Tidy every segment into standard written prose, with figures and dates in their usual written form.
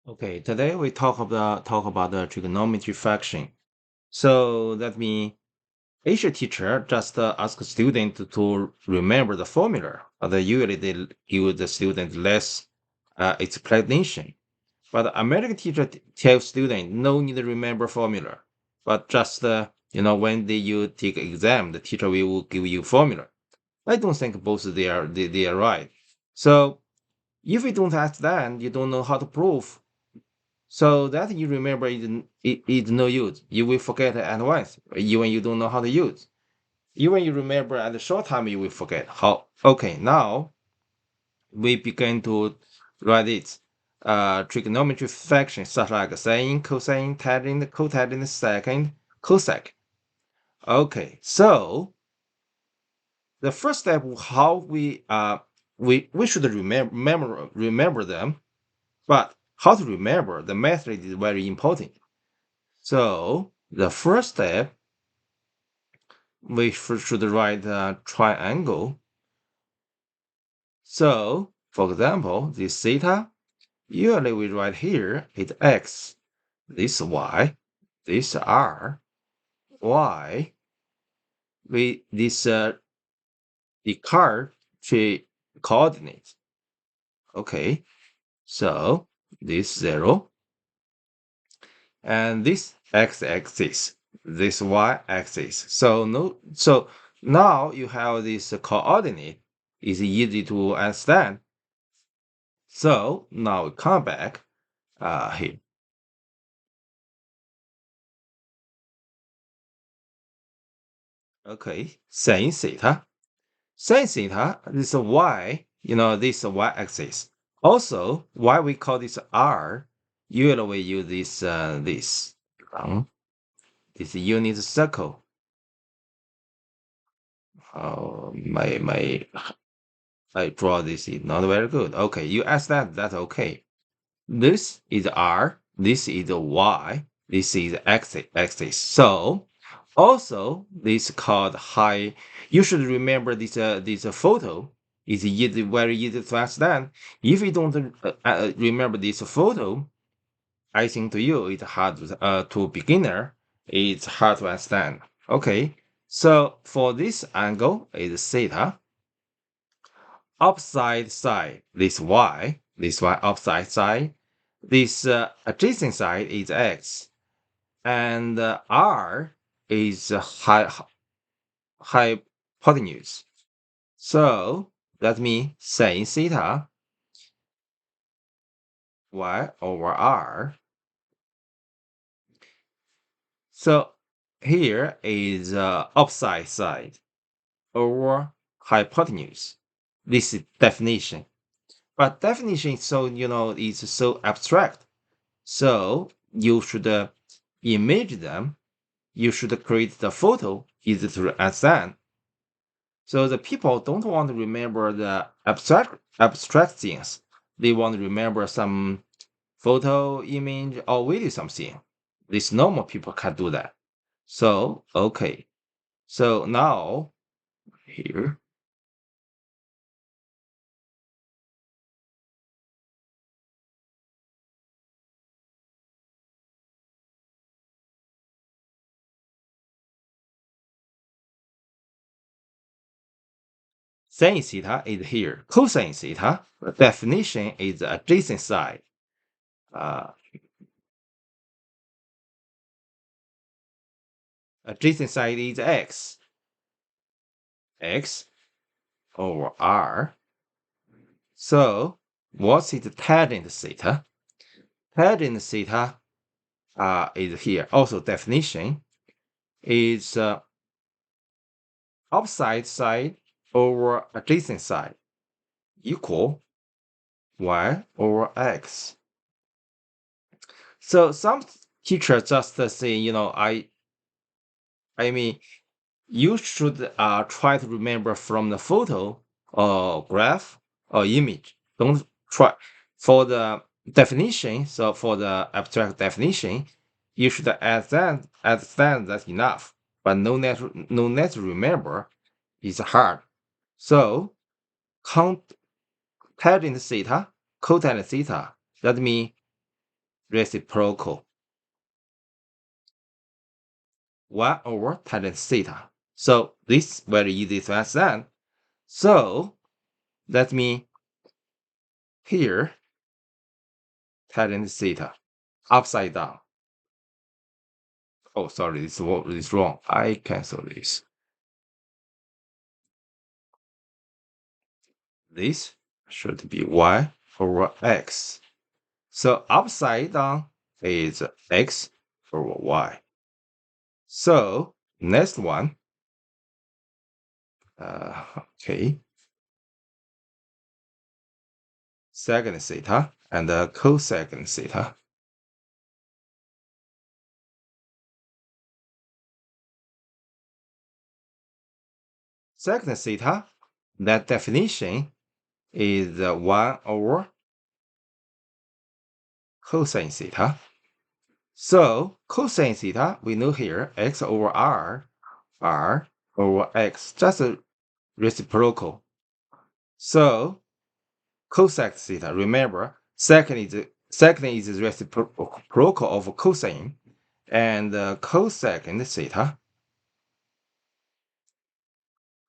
Okay, today we talk about the trigonometry function. So that means each teacher just ask a student to remember the formula. But usually they give the student less explanation. But American teacher tell student no need to remember formula, but just when you take exam, the teacher will give you formula. I don't think both they are right. So if you don't understand, you don't know how to prove. So that you remember is no use. You will forget at once, even you don't know how to use. Even you remember at a short time, you will forget how. Okay, now we begin to write it. Trigonometry functions such like sine, cosine, tangent, cotangent, secant, cosec. Okay, so the first step, how we should remember them, but how to remember the method is very important. So the first step, we should write a triangle. So, for example, this theta, usually we write here is x, this y, this r, y, this the tree coordinate. Okay, so this 0, and this x-axis, this y-axis. So now you have this coordinate is easy to understand. So now we come back here. Okay, sine theta. Sine theta, this y, this y-axis. Also, why we call this r? Usually we use this unit circle. My I draw this is not very good. Okay, you ask that, that's okay. This is R, this is Y, this is axis. So also this called high. You should remember this photo is easy, very easy to understand. If you don't remember this photo, I think to you it's hard to beginner. It's hard to understand. Okay, so for this angle is theta. Opposite side, this y opposite side, this adjacent side is x, and r is hypotenuse. So that means sine theta y over r. So here is opposite side over hypotenuse. This is definition. But definition is is so abstract. So you should image them. You should create the photo easy to understand. So the people don't want to remember the abstract things. They want to remember some photo, image, or video something. These normal people can do that. So okay. So now here. Sin theta is here. Cosine theta, the definition is the adjacent side. Uh, Adjacent side is x over r. So what is tangent theta? Tangent theta is here. Also definition is opposite side over adjacent side equal y over x. So some teachers just say, I mean, you should try to remember from the photo or graph or image. Don't try for the definition. So for the abstract definition, you should understand that's enough. But no net to remember is hard. So count tangent theta, cotangent theta. That means reciprocal. 1 over tan theta. So this very easy to understand. So let me here tan theta upside down. Oh, sorry, this is wrong. I cancel this. This should be y over x. So upside down is x over y. So next one, okay, second theta and cosecant theta. Second theta, that definition is 1 over cosine theta. So cosine theta, we know here x over r over x, just a reciprocal. So cosec theta, remember, second is reciprocal of cosine, and cosecant theta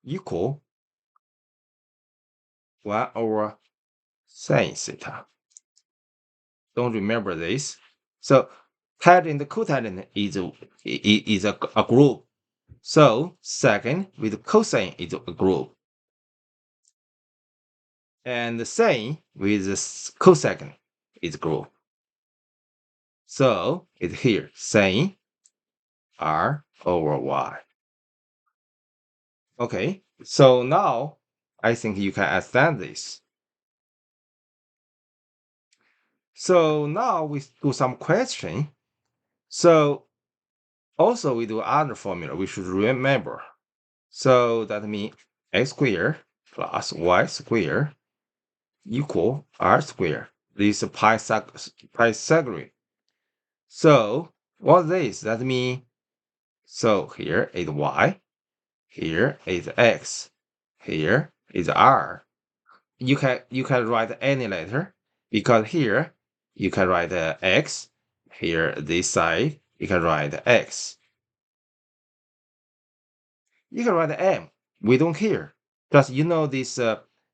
equal 1 over sine theta. Don't remember this. So tangent and cotangent is a group. So second with cosine is a group. And sine with cosecant is a group. So it's here, sine r over y. Okay, so now I think you can understand this. So now we do some question. So also we do other formula we should remember. So that means x squared plus y squared equal r squared. This is Pythagorean. So what this? That means, so here is y, here is x, here is r. You can write any letter because here you can write x, here this side you can write x. You can write m. We don't care. Just this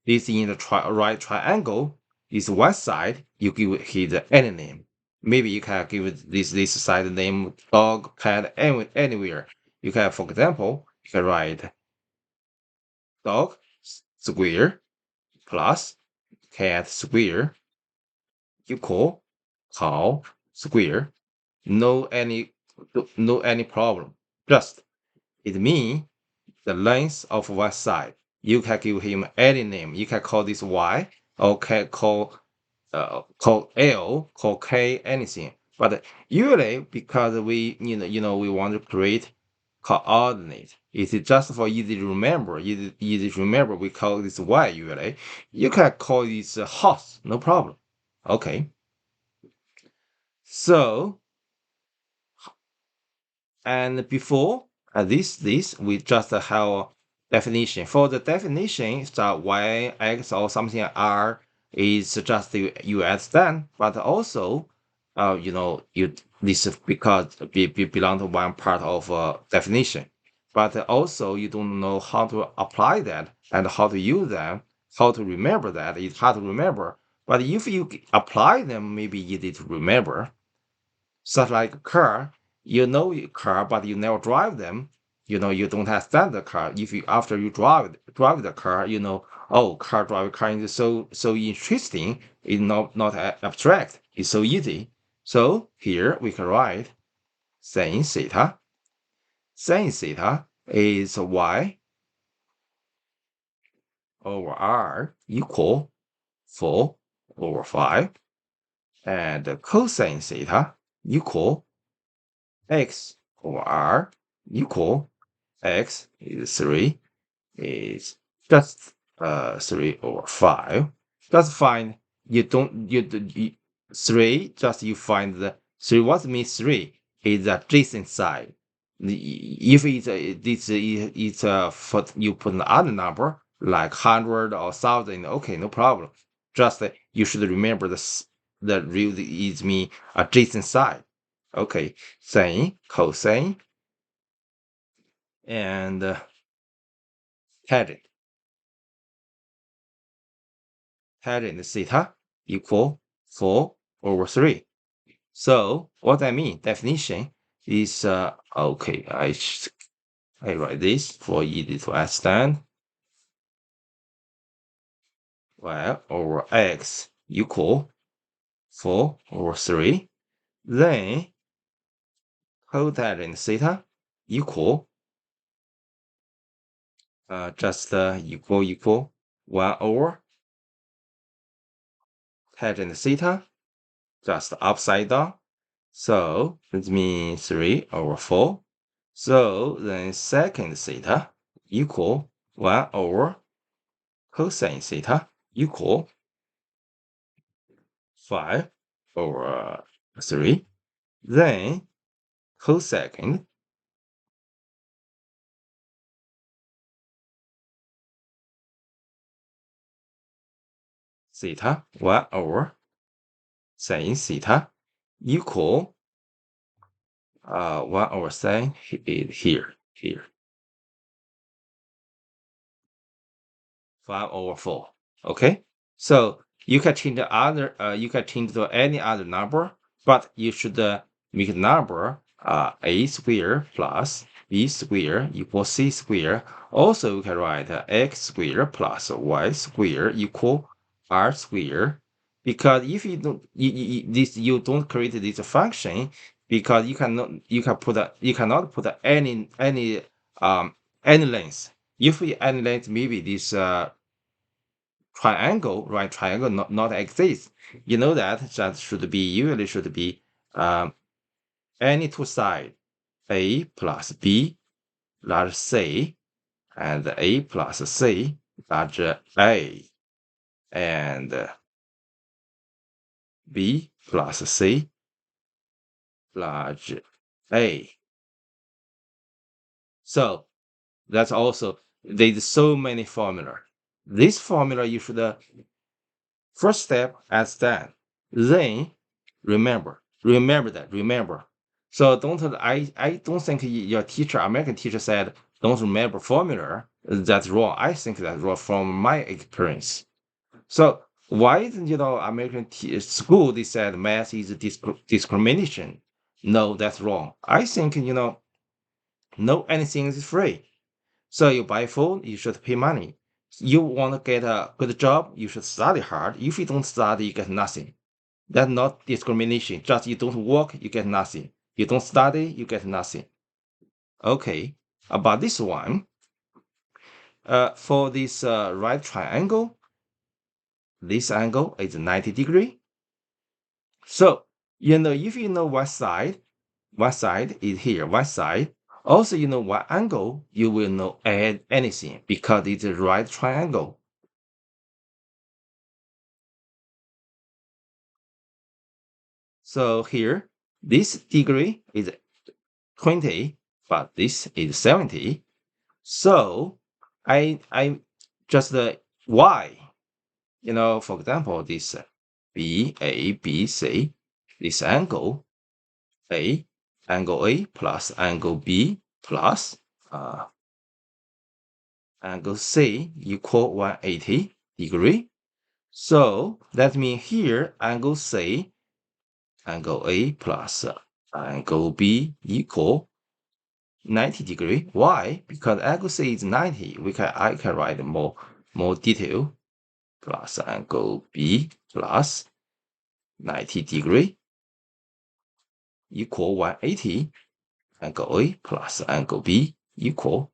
this in the right triangle is one side. You give it any name. Maybe you can give this side name dog, cat, anywhere. You can, for example, you can write dog square plus cat square equal cow square. No any problem. Just it means the length of one side. You can give him any name. You can call this y, or can call L, call K, anything. But usually, because we we want to create coordinate, it's just for easy to remember. Easy to remember. We call this y usually. You can call this house, no problem. Okay. So and before this we just have definition. For the definition, the y, x, or something r is just you understand, but also you this is because belong to one part of definition, but also you don't know how to apply that and how to use them, how to remember that. It's hard to remember, but if you apply them, maybe easy to remember. Such like a car, you know a car, but you never drive them. You don't understand the car. If you after you drive the car, oh, car is so interesting. It's not abstract. It's so easy. So here we can write sine theta. Sine theta is y over r equal 4 over 5, and cosine theta equal x over r equal x is 3 is just 3 over 5. Just find you don't you 3 just you find the 3. What means 3 is the adjacent side. If it's for you put another number like 100 or 1000, okay, no problem. Just you should remember the real is mean adjacent side. Okay, sine, cosine, and tangent. Tangent theta equal 4/3. So what I mean, definition is, okay, I write this for easy to understand. Well, over x equal 4/3. Then cotangent theta equal, just equal 1 over tangent theta, just upside down. So that means 3/4. So then second theta equal 1 over cosine theta equal 5/3. Then cosecant theta 1 over sine theta equal 1 over sine here 5/4. Okay, so you can change the other, you can change to any other number, but you should make the number a square plus b square equals c square. Also, you can write x square plus y square equal r square. Because if you don't, you don't create this function, because you cannot put any length. If we any length, maybe this triangle, right? Triangle not exist. You know that should be usually should be any two side, a plus b large c, and a plus c large a, and b plus c large a. So that's also, there's so many formula. This formula you should first step as that. Then remember. So I don't think your teacher, American teacher said don't remember formula. That's wrong. I think that's wrong from my experience. So why isn't, American school, they said math is discrimination? No, that's wrong. I think, no anything is free. So you buy phone, you should pay money. You want to get a good job, you should study hard. If you don't study, you get nothing. That's not discrimination. Just you don't work, you get nothing. You don't study, you get nothing. Okay, about this one, for this right triangle, this angle is 90 degree. So, if you know one side is here, one side. Also, one angle, you will know anything because it's a right triangle. So here, this degree is 20, but this is 70. So I just y, for example, this BABC, this angle A plus angle B plus angle C equal 180 degree. So that means here angle C, angle A plus angle B equal 90 degree. Why? Because angle C is 90. I can write more detail. Plus angle B plus 90 degree equal 180. Angle A plus angle B equal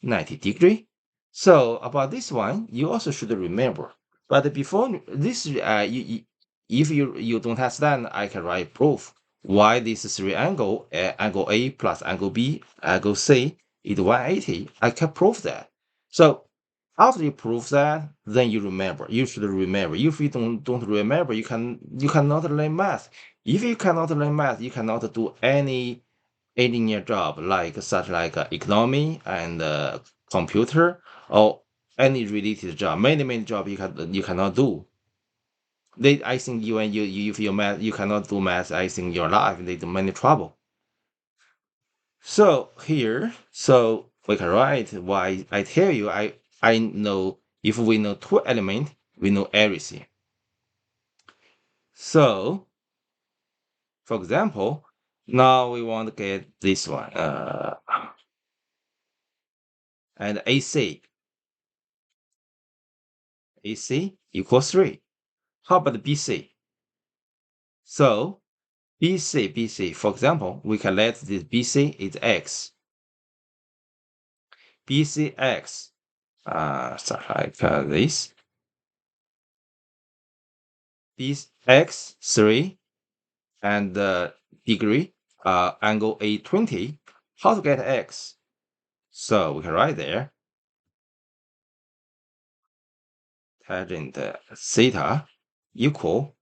90 degree. So about this one, you also should remember. But before this, if you don't understand, I can write proof why this three angle, angle A plus angle B, angle C is 180. I can prove that. So after you prove that, then you remember. You should remember. If you don't remember, you cannot learn math. If you cannot learn math, you cannot do any engineer job like economy and computer or any related job. Many job you cannot do. I think you and you if you math, you cannot do math. I think your life there's many trouble. So here, so we can write why I tell you I know if we know two element, we know everything. So for example, now we want to get this one, and AC equals 3. How about BC? So BC, for example, we can let this BC is X. BCX, sorry, like this. BX 3 and degree, angle A20. How to get X? So we can write there tangent theta equal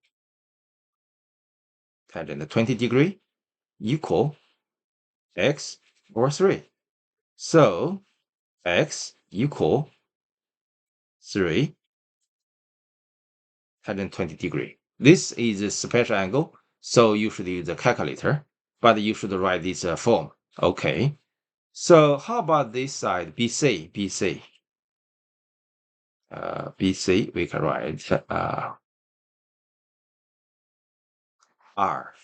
tangent 20 degree equal X over 3. So X equal 3 tangent 20 degree. This is a special angle, so you should use a calculator, but you should write this form. Okay. So how about this side, BC? BC, we can write R.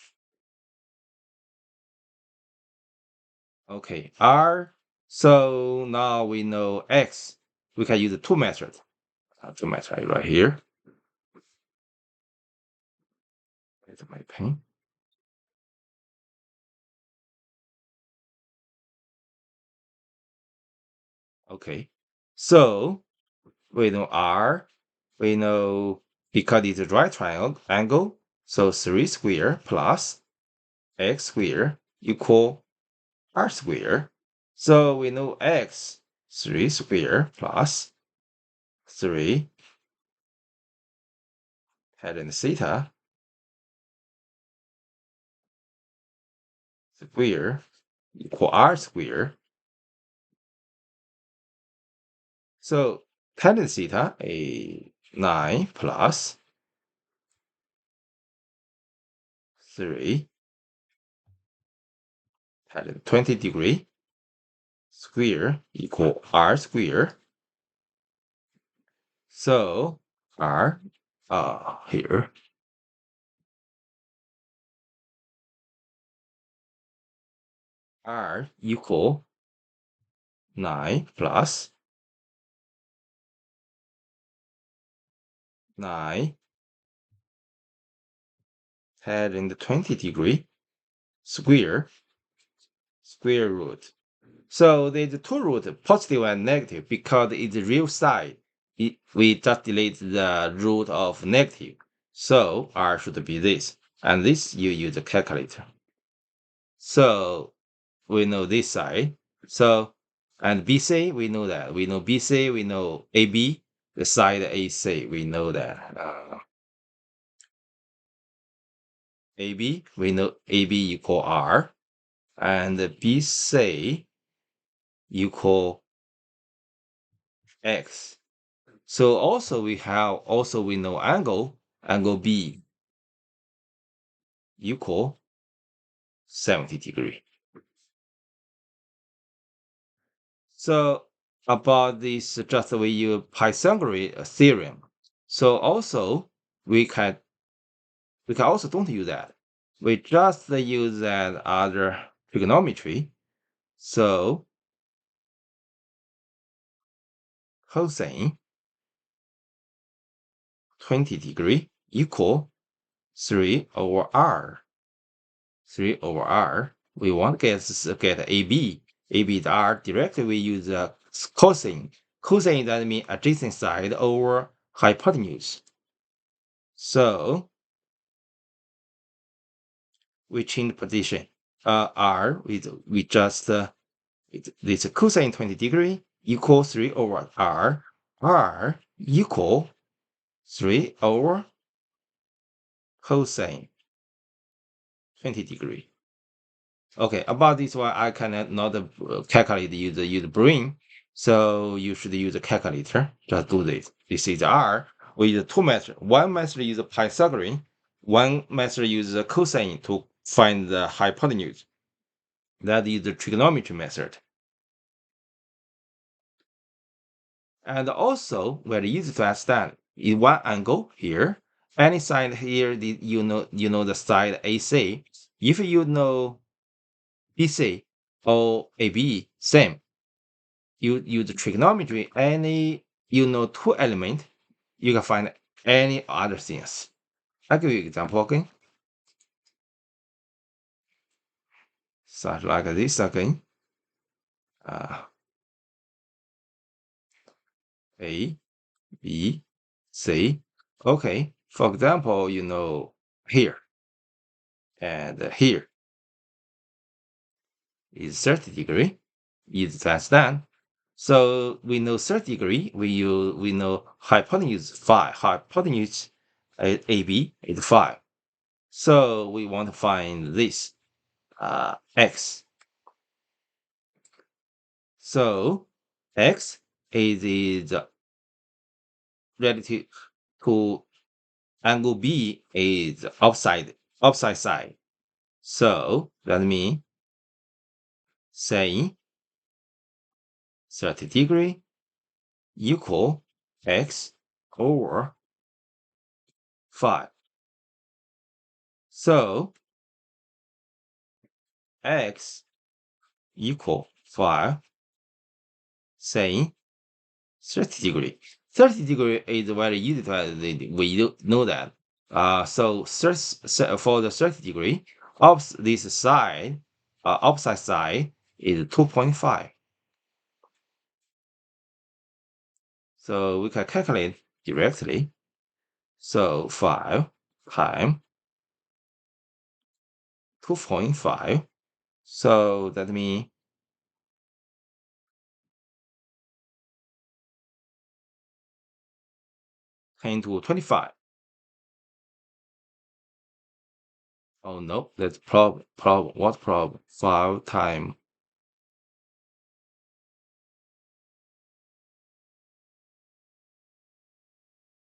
Okay, R. So now we know X. We can use two methods. Two methods right here. It's my pen. Okay, so we know R. We know because it's a right triangle angle, so 3 square plus X square equal R square. So we know X 3 square plus 3 tangent theta square equal R square. So tangent theta a 9 plus 3 tangent 20 degree square equal R square. So R here R equal 9 plus 9 tangent 20 degree square root. So there's two roots, positive and negative, because it's real side. We just delete the root of negative. So R should be this. And this you use a calculator. So we know this side. So, and BC, we know that. We know BC, we know AB, the side AC, we know that. AB, we know AB equal R. And BC equal X. So also we know angle B equal 70 degree. So about this, just we use Pythagorean theorem. So also we can also don't use that. We just use that other trigonometry. So cosine 20 degree equal 3 over R. 3 over R. We want to get AB. AB is R. Directly we use cosine. Cosine that means adjacent side over hypotenuse. So we change position. R we just this cosine 20 degree equal 3 over R. R equal 3 over cosine 20 degree. Okay, about this one, I cannot not calculate use brain, so you should use a calculator. Just do this. This is R. we use two methods. One method uses Pythagorean, one method uses cosine to find the hypotenuse. That is the trigonometry method. And also very easy to understand. In one angle here, any side here, you know the side AC. If you know BC or AB, same. You use trigonometry, any you know two element, you can find any other things. I'll give you an example again. Such like this again. A, B, C. Okay. For example, you know here and here is 30 degree. Is that done? So we know 30 degree. We know hypotenuse 5. Hypotenuse AB is 5. So we want to find this x. So x is relative to angle B is opposite side. So that means sine 30 degree equal x over 5. So x equal 5 sine 30 degree. 30 degree is very easy to add. We know that. So for the 30 degree, this side, opposite side is 2.5. So we can calculate directly. So 5 times 2.5. So that means 10 to 25. Oh no, that's problem. What problem? 5 times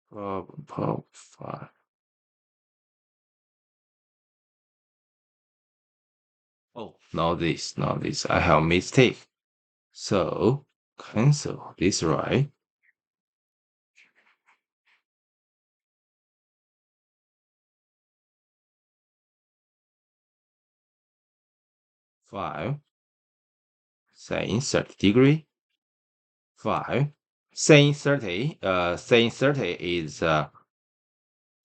problem 5. Oh, not this. I have mistake. So cancel this, right? 5 sine 30 degree. 5 sine 30. Sine 30 is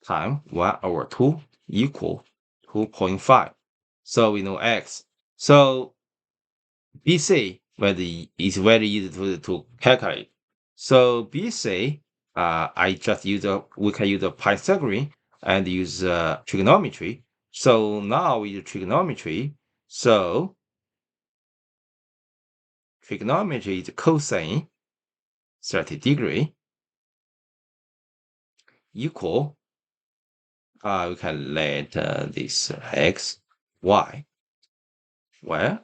time 1 over 2 equal 2.5. So we know x. So BC is very easy to calculate. So BC, we can use a Pythagorean and use trigonometry. So now we use trigonometry. So trigonometry is cosine 30 degree equal, we can let this x, y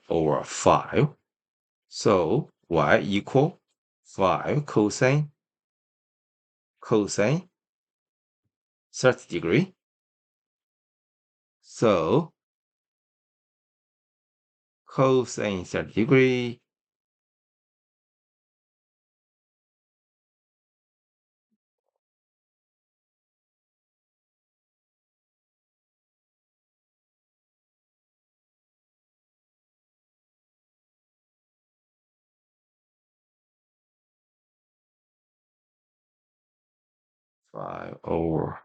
over 5. So y equal 5 cosine 30 degree. So cosine 30 degree 5 over 5.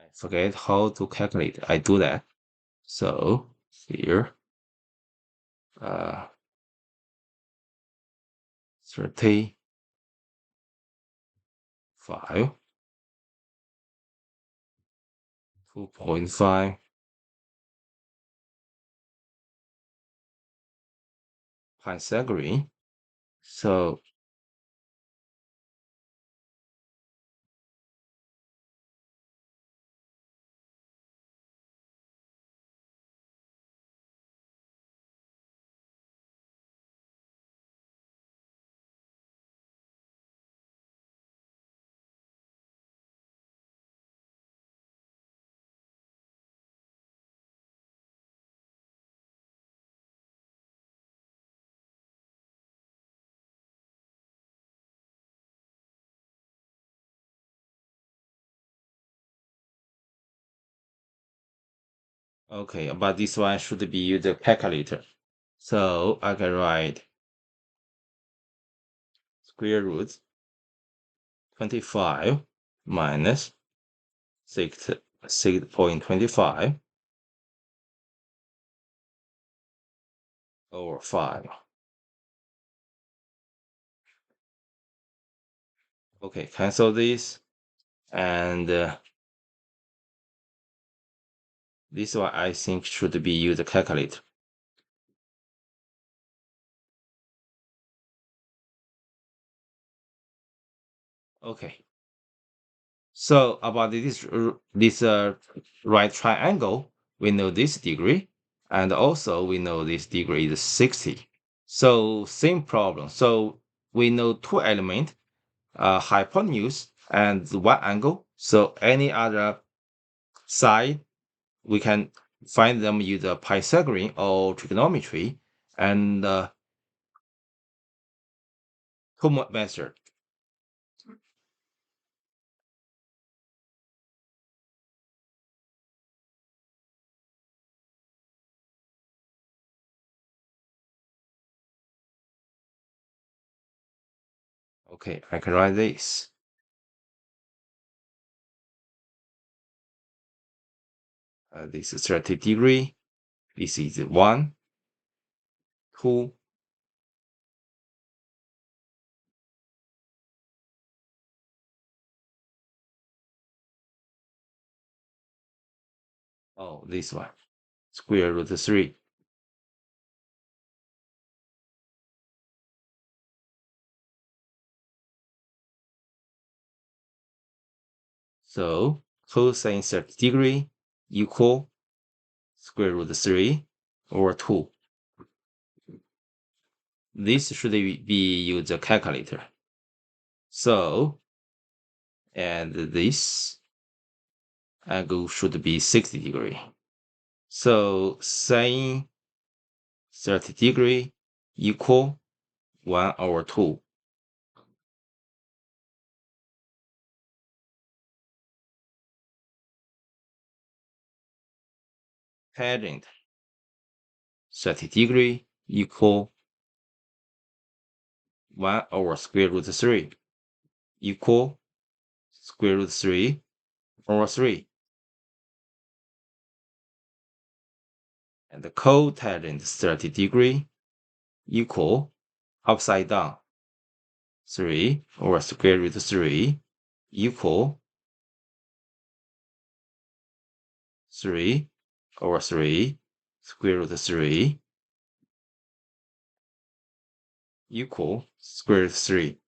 I forget how to calculate. I do that. So here, uh, 35, five 2.5 Pythagorean. So, okay, but this one should be use a calculator. So I can write square root 25 minus 6.25 over 5. Okay, cancel this. And this one I think should be use a calculator. Okay. So about this right triangle, we know this degree, and also we know this degree is 60. So same problem. So we know two element, hypotenuse and one angle. So any other side, we can find them use a Pythagorean or trigonometry and homework method. Okay, I can write this. This is 30 degree. This is 1, 2. Oh, this one. Square root 3. So cosine 30 degree equal square root 3 over 2. This should be use a calculator. So, and this angle should be 60 degree. So sine 30 degree equal 1 over 2. Tangent 30 degree equal 1 over square root 3 equal square root 3 over 3. And the cotangent 30 degree equal upside down 3 over square root 3 equal 3 over 3 square root 3 equal square root 3.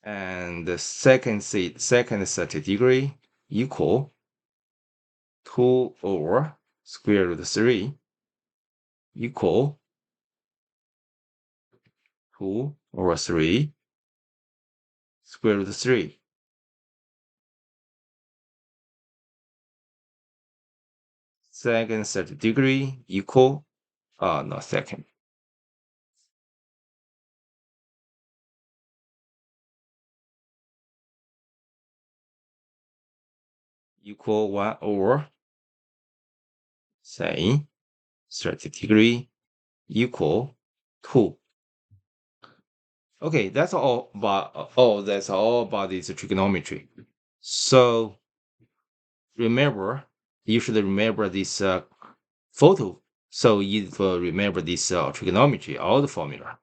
And the second 30 degree equal 2 over square root 3 equal 2 over 3 square root 3. Second 30 degree equal, no, second, equal 1 over sine 30 degree equal 2. Okay, that's all about, that's all about this trigonometry. So remember, you should remember this photo. So you will remember this trigonometry, all the formula.